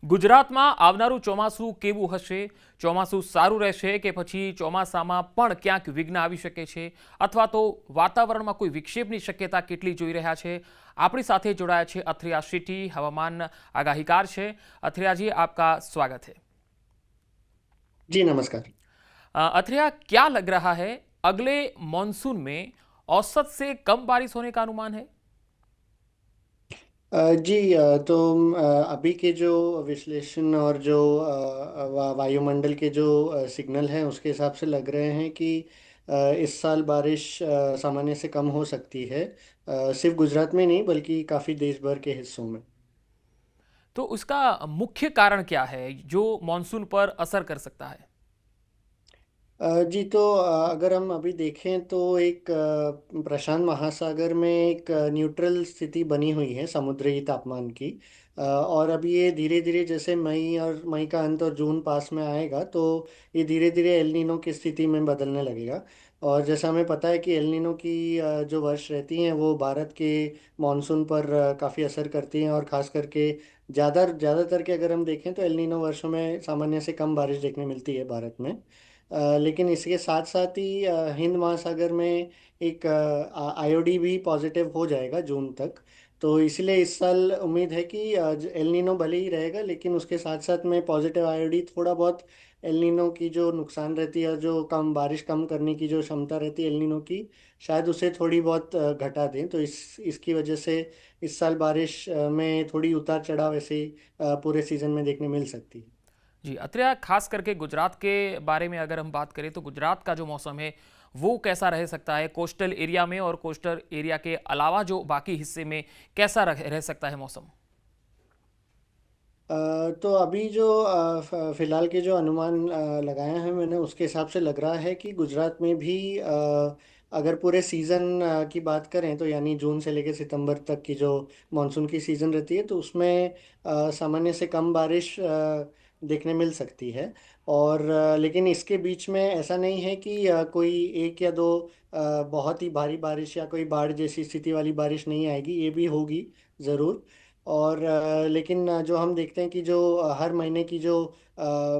ગુજરાતમાં આવનારું ચોમાસું કેવું હશે? ચોમાસું સારું રહેશે કે પછી ચોમાસામાં પણ ક્યાંક વિઘ્ન આવી શકે છે, અથવા તો વાતાવરણમાં કોઈ વિક્ષેપની શક્યતા કેટલી જોઈ રહ્યા છે? આપણી સાથે જોડાયા છે અથरिया सिटी हवामान आगाहीकार છે। અથરિया जी, आपका स्वागत है। जी नमस्कार। અથरिया, क्या लग रहा है अगले मॉनसून में औसत से कम बारिश होने का अनुमान है? जी तो अभी के जो विश्लेषण और जो वायुमंडल के जो सिग्नल हैं उसके हिसाब से लग रहे हैं कि इस साल बारिश सामान्य से कम हो सकती है। सिर्फ गुजरात में नहीं बल्कि काफ़ी देश भर के हिस्सों में। तो उसका मुख्य कारण क्या है जो मॉनसून पर असर कर सकता है? जी तो अगर हम अभी देखें तो एक प्रशांत महासागर में एक न्यूट्रल स्थिति बनी हुई है समुद्री तापमान की। और अभी ये धीरे धीरे जैसे मई का अंत और जून पास में आएगा तो ये धीरे धीरे एल नीनो की स्थिति में बदलने लगेगा। और जैसा हमें पता है कि एल नीनो की जो वर्ष रहती हैं वो भारत के मानसून पर काफ़ी असर करती हैं, और ख़ास करके ज़्यादातर के अगर हम देखें तो एल नीनो वर्षों में सामान्य से कम बारिश देखने मिलती है भारत में। लेकिन इसके साथ साथ ही हिंद महासागर में एक आईओडी भी पॉजिटिव हो जाएगा जून तक। तो इसलिए इस साल उम्मीद है कि एल नीनो भले ही रहेगा लेकिन उसके साथ साथ में पॉजिटिव आईओडी थोड़ा बहुत एल नीनो की जो नुकसान रहती है, जो कम बारिश कम करने की जो क्षमता रहती है एल नीनो की, शायद उसे थोड़ी बहुत घटा दें। तो इसकी वजह से इस साल बारिश में थोड़ी उतार चढ़ाव ऐसे ही पूरे सीजन में देखने मिल सकती है। जी, अत्रिया, खास करके गुजरात के बारे में अगर हम बात करें तो गुजरात का जो मौसम है वो कैसा रह सकता है कोस्टल एरिया में, और कोस्टल एरिया के अलावा जो बाकी हिस्से में कैसा रह सकता है मौसम? तो अभी जो फिलहाल के जो अनुमान लगाए हैं मैंने उसके हिसाब से लग रहा है कि गुजरात में भी अगर पूरे सीज़न की बात करें तो यानी जून से लेकर सितंबर तक की जो मानसून की सीज़न रहती है तो उसमें सामान्य से कम बारिश देखने मिल सकती है। और लेकिन इसके बीच में ऐसा नहीं है कि कोई एक या दो बहुत ही भारी बारिश या कोई बाढ़ जैसी स्थिति वाली बारिश नहीं आएगी, ये भी होगी ज़रूर। और लेकिन जो हम देखते हैं कि जो हर महीने की जो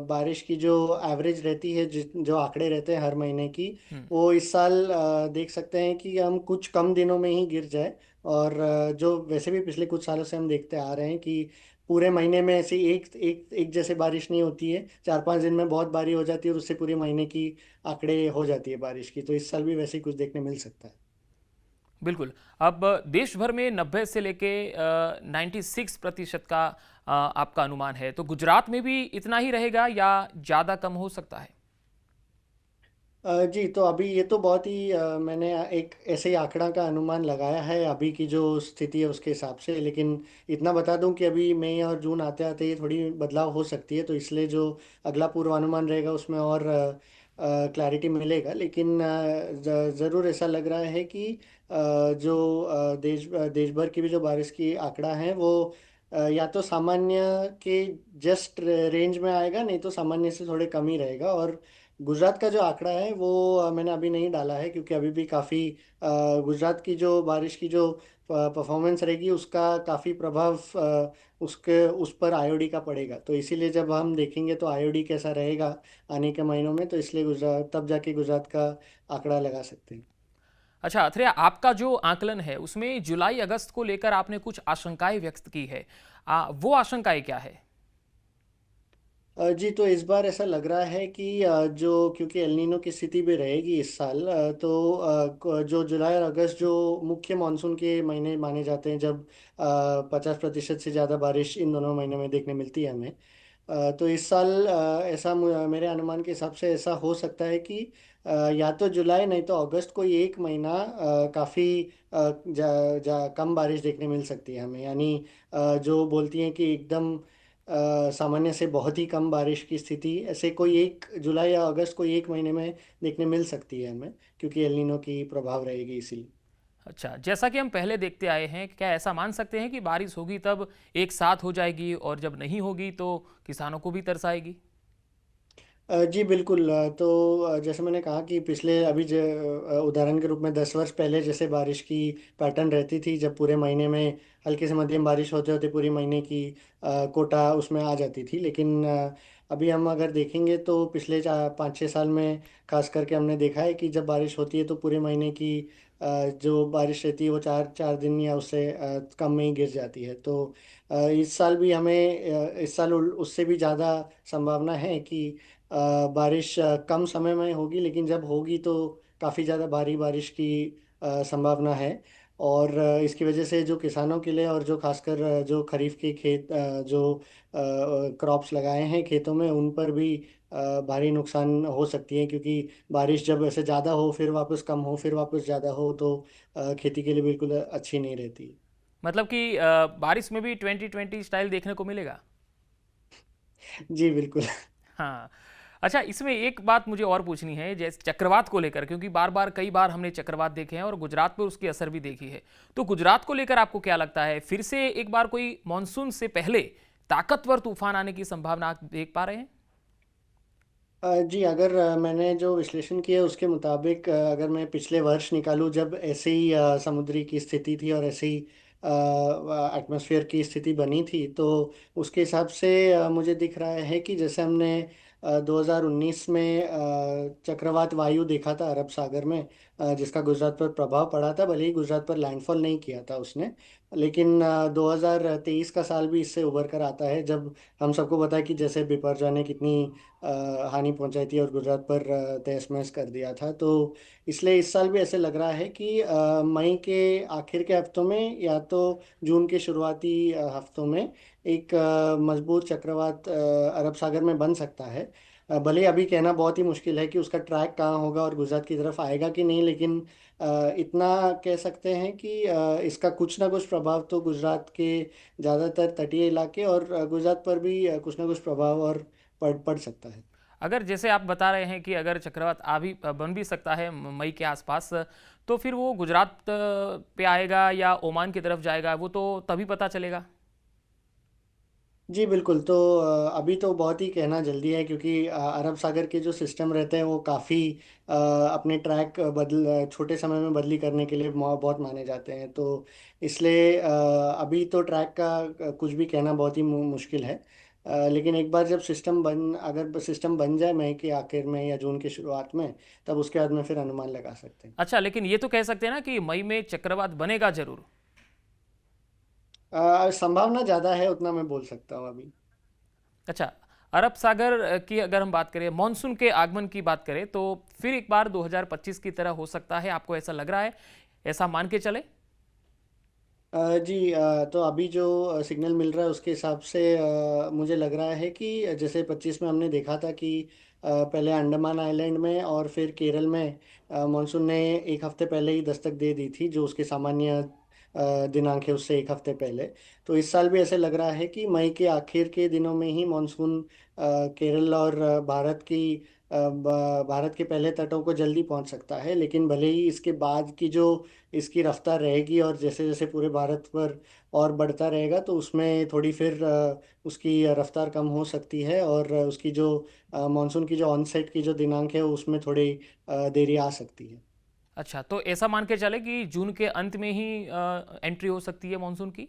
बारिश की जो एवरेज रहती है, जो आंकड़े रहते हैं हर महीने की, हम्म। वो इस साल देख सकते हैं कि हम कुछ कम दिनों में ही गिर जाए। और जो वैसे भी पिछले कुछ सालों से हम देखते आ रहे हैं कि पूरे महीने में ऐसी एक एक एक जैसे बारिश नहीं होती है, 4-5 दिन में बहुत बारिश हो जाती है और उससे पूरे महीने की आंकड़े हो जाती है बारिश की। तो इस साल भी वैसे ही कुछ देखने मिल सकता है। बिल्कुल। अब देश भर में 90 से लेके 96% का आपका अनुमान है, तो गुजरात में भी इतना ही रहेगा या ज़्यादा कम हो सकता है? जी तो अभी ये तो बहुत ही मैंने एक ऐसे ही आंकड़ा का अनुमान लगाया है अभी की जो स्थिति है उसके हिसाब से। लेकिन इतना बता दूं कि अभी मई और जून आते आते ये थोड़ी बदलाव हो सकती है, तो इसलिए जो अगला पूर्वानुमान रहेगा उसमें और क्लैरिटी मिलेगा। लेकिन ज़रूर ऐसा लग रहा है कि जो देश भर की भी जो बारिश की आंकड़ा है वो या तो सामान्य के जस्ट रेंज में आएगा, नहीं तो सामान्य से थोड़े कम ही रहेगा। और गुजरात का जो आंकड़ा है वो मैंने अभी नहीं डाला है क्योंकि अभी भी काफ़ी गुजरात की जो बारिश की जो परफॉर्मेंस रहेगी उसका काफ़ी प्रभाव उसके उस पर आईओडी का पड़ेगा। तो इसीलिए जब हम देखेंगे तो आईओडी कैसा रहेगा आने के महीनों में, तो इसलिए गुजरात तब जाके गुजरात का आंकड़ा लगा सकते हैं। अच्छा अथरिया, आपका जो आकलन है उसमें जुलाई अगस्त को लेकर आपने कुछ आशंकाएं व्यक्त की है। वो आशंकाएं क्या है? जी तो इस बार ऐसा लग रहा है कि जो क्योंकि एल नीनो की स्थिति भी रहेगी इस साल, तो जो जुलाई और अगस्त जो मुख्य मानसून के महीने माने जाते हैं, जब 50% से ज़्यादा बारिश इन दोनों महीनों में देखने मिलती है हमें। तो इस साल ऐसा मेरे अनुमान के हिसाब से ऐसा हो सकता है कि या तो जुलाई नहीं तो अगस्त को ये एक महीना काफ़ी कम बारिश देखने मिल सकती है हमें। यानी जो बोलती हैं कि एकदम सामान्य से बहुत ही कम बारिश की स्थिति ऐसे कोई एक जुलाई या अगस्त को एक महीने में देखने मिल सकती है हमें, क्योंकि एल नीनो की प्रभाव रहेगी इसीलिए। अच्छा, जैसा कि हम पहले देखते आए हैं, क्या ऐसा मान सकते हैं कि बारिश होगी तब एक साथ हो जाएगी और जब नहीं होगी तो किसानों को भी तरसाएगी? जी बिल्कुल। तो जैसे मैंने कहा कि पिछले अभी उदाहरण के रूप में 10 वर्ष पहले जैसे बारिश की पैटर्न रहती थी, जब पूरे महीने में हल्की से मध्यम बारिश होते होते पूरी महीने की कोटा उसमें आ जाती थी। लेकिन अभी हम अगर देखेंगे तो पिछले 4 5 6 साल में खास करके हमने देखा है कि जब बारिश होती है तो पूरे महीने की जो बारिश रहती है वो 4 4 दिन या उससे कम में ही गिर जाती है। तो इस साल भी हमें इस साल उससे भी ज़्यादा संभावना है कि बारिश कम समय में होगी, लेकिन जब होगी तो काफ़ी ज़्यादा भारी बारिश की संभावना है। और इसकी वजह से जो किसानों के लिए और जो खासकर जो खरीफ के खेत जो क्रॉप्स लगाए हैं खेतों में उन पर भी भारी नुकसान हो सकती है, क्योंकि बारिश जब ऐसे ज़्यादा हो फिर वापस कम हो फिर वापस ज़्यादा हो तो खेती के लिए बिल्कुल अच्छी नहीं रहती। मतलब कि बारिश में भी 2020 स्टाइल देखने को मिलेगा। जी बिल्कुल। हाँ। अच्छा, इसमें एक बात मुझे और पूछनी है, जैसे चक्रवात को लेकर, क्योंकि बार बार कई बार हमने चक्रवात देखे हैं और गुजरात पर उसकी असर भी देखी है। तो गुजरात को लेकर आपको क्या लगता है, फिर से एक बार कोई मानसून से पहले ताकतवर तूफान आने की संभावना आप देख पा रहे हैं? जी अगर मैंने जो विश्लेषण किया उसके मुताबिक अगर मैं पिछले वर्ष निकालूं जब ऐसे ही समुद्री की स्थिति थी और ऐसे ही एटमॉस्फेयर की स्थिति बनी थी, तो उसके हिसाब से मुझे दिख रहा है कि जैसे हमने 2019 में चक्रवात वायु देखा था अरब सागर में, जिसका गुजरात पर प्रभाव पड़ा था, भले ही गुजरात पर लैंडफॉल नहीं किया था उसने। लेकिन 2023 का साल भी इससे उभर कर आता है, जब हम सबको पता है कि जैसे बिपरजॉय ने कितनी हानि पहुंचाई थी और गुजरात पर तहस नहस कर दिया था। तो इसलिए इस साल भी ऐसे लग रहा है कि मई के आखिर के हफ्तों में या तो जून के शुरुआती हफ्तों में एक मजबूत चक्रवात अरब सागर में बन सकता है। भले अभी कहना बहुत ही मुश्किल है कि उसका ट्रैक कहाँ होगा और गुजरात की तरफ आएगा कि नहीं, लेकिन इतना कह सकते हैं कि इसका कुछ ना कुछ प्रभाव तो गुजरात के ज़्यादातर तटीय इलाके और गुजरात पर भी कुछ ना कुछ प्रभाव और पड़ सकता है। अगर जैसे आप बता रहे हैं कि अगर चक्रवात आ भी बन भी सकता है मई के आसपास, तो फिर वो गुजरात पे आएगा या ओमान की तरफ जाएगा, वो तो तभी पता चलेगा। जी बिल्कुल। तो अभी तो बहुत ही कहना जल्दी है, क्योंकि अरब सागर के जो सिस्टम रहते हैं वो काफ़ी अपने ट्रैक बदल छोटे समय में बदली करने के लिए बहुत माने जाते हैं। तो इसलिए अभी तो ट्रैक का कुछ भी कहना बहुत ही मुश्किल है। लेकिन एक बार जब अगर सिस्टम बन जाए मई के आखिर में या जून की शुरुआत में, तब उसके बाद में फिर अनुमान लगा सकते हैं। अच्छा, लेकिन ये तो कह सकते हैं ना कि मई में चक्रवात बनेगा जरूर। संभावना ज़्यादा है उतना मैं बोल सकता हूँ अभी। अच्छा, अरब सागर की अगर हम बात करें, मानसून के आगमन की बात करें, तो फिर एक बार 2025 की तरह हो सकता है, आपको ऐसा लग रहा है? ऐसा मान के चले? जी तो अभी जो सिग्नल मिल रहा है उसके हिसाब से मुझे लग रहा है कि जैसे 25 में हमने देखा था कि पहले अंडमान आइलैंड में और फिर केरल में मानसून ने एक हफ्ते पहले ही दस्तक दे दी थी, जो उसके सामान्य दिनांक है उससे एक हफ्ते पहले। तो इस साल भी ऐसे लग रहा है कि मई के आखिर के दिनों में ही मानसून केरल और भारत के पहले तटों को जल्दी पहुंच सकता है। लेकिन भले ही इसके बाद की जो इसकी रफ्तार रहेगी और जैसे जैसे पूरे भारत पर और बढ़ता रहेगा, तो उसमें थोड़ी फिर उसकी रफ्तार कम हो सकती है और उसकी जो मानसून की जो ऑनसेट की जो दिनांक है उसमें थोड़ी देरी आ सकती है। अच्छा, तो ऐसा मान के चले कि जून के अंत में ही एंट्री हो सकती है मानसून की?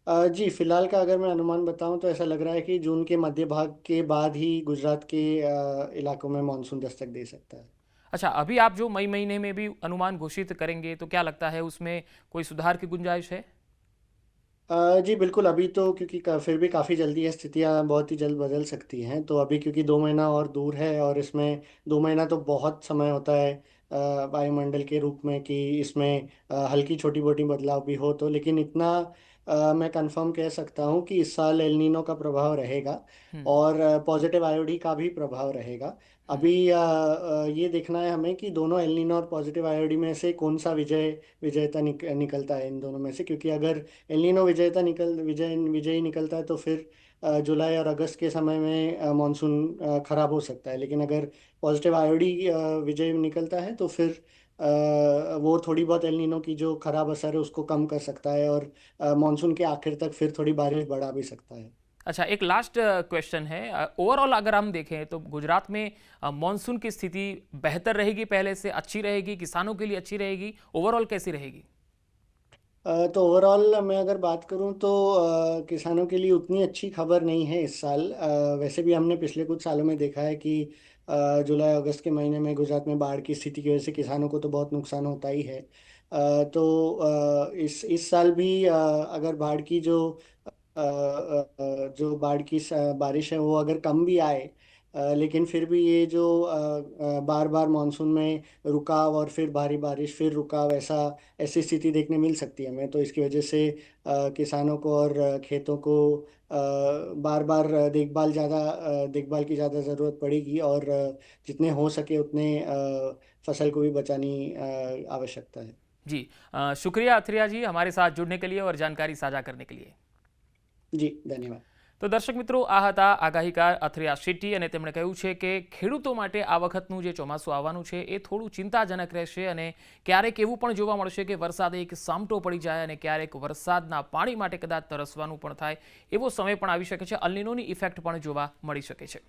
जी फिलहाल का अगर मैं अनुमान बताऊं तो ऐसा लग रहा है कि जून के मध्य भाग के बाद ही गुजरात के इलाकों में मानसून दस्तक दे सकता है। अच्छा, अभी आप जो मई महीने में भी अनुमान घोषित करेंगे, तो क्या लगता है उसमें कोई सुधार की गुंजाइश है? जी बिल्कुल। अभी तो क्योंकि फिर भी काफ़ी जल्दी है, स्थितियां बहुत ही जल्द बदल सकती हैं। तो अभी क्योंकि 2 महीना और दूर है और इसमें 2 महीना तो बहुत समय होता है वायुमंडल के रूप में कि इसमें हल्की छोटी मोटी बदलाव भी हो तो। लेकिन इतना मैं कंफर्म कह सकता हूँ कि इस साल एल नीनो का प्रभाव रहेगा हम्म। और पॉजिटिव आयोडी का भी प्रभाव रहेगा। हम्म। अभी ये देखना है हमें कि दोनों एल नीनो और पॉजिटिव आयोडी में से कौन सा विजेता निकलता है इन दोनों में से। क्योंकि अगर एलिनो विजयी निकलता है तो फिर जुलाई और अगस्त के समय में मानसून खराब हो सकता है। लेकिन अगर पॉजिटिव आयोडी विजय निकलता है तो फिर वो थोड़ी बहुत एलिनो की जो खराब असर है उसको कम कर सकता है और मानसून के आखिर तक फिर थोड़ी बारिश बढ़ा भी सकता है। अच्छा, एक लास्ट क्वेश्चन है। ओवरऑल अगर हम देखें तो गुजरात में मॉनसून की स्थिति बेहतर रहेगी, पहले से अच्छी रहेगी, किसानों के लिए अच्छी रहेगी, ओवरऑल कैसी रहेगी? तो ओवरऑल मैं अगर बात करूं तो किसानों के लिए उतनी अच्छी खबर नहीं है इस साल। वैसे भी हमने पिछले कुछ सालों में देखा है कि जुलाई अगस्त के महीने में गुजरात में बाढ़ की स्थिति की वजह से किसानों को तो बहुत नुकसान होता ही है। तो इस साल भी अगर बाढ़ की जो बाढ़ की बारिश है वो अगर कम भी आए, लेकिन फिर भी ये जो बार बार मानसून में रुकाव और फिर भारी बारिश फिर रुकाव, ऐसी स्थिति देखने मिल सकती है हमें। तो इसकी वजह से किसानों को और खेतों को बार बार देखभाल की ज़्यादा ज़रूरत पड़ेगी, और जितने हो सके उतने फसल को भी बचानी आवश्यकता है। जी, शुक्रिया अथरिया जी हमारे साथ जुड़ने के लिए और जानकारी साझा करने के लिए। जी, धन्यवाद। તો દર્શક મિત્રો, આ હતા આગાહીકાર અથરિયા શેટ્ટી અને તેમણે કહ્યું છે કે ખેડૂતો માટે આ વખતનું જે ચોમાસું આવવાનું છે એ થોડું ચિંતાજનક રહેશે અને ક્યારેક એવું પણ જોવા મળશે કે વરસાદ એક સામટો પડી જાય અને ક્યારેક વરસાદના પાણી માટે કદાચ તરસવાનું પણ થાય, એવો સમય પણ આવી શકે છે। અલ નીનોની ઇફેક્ટ પણ જોવા મળી શકે છે।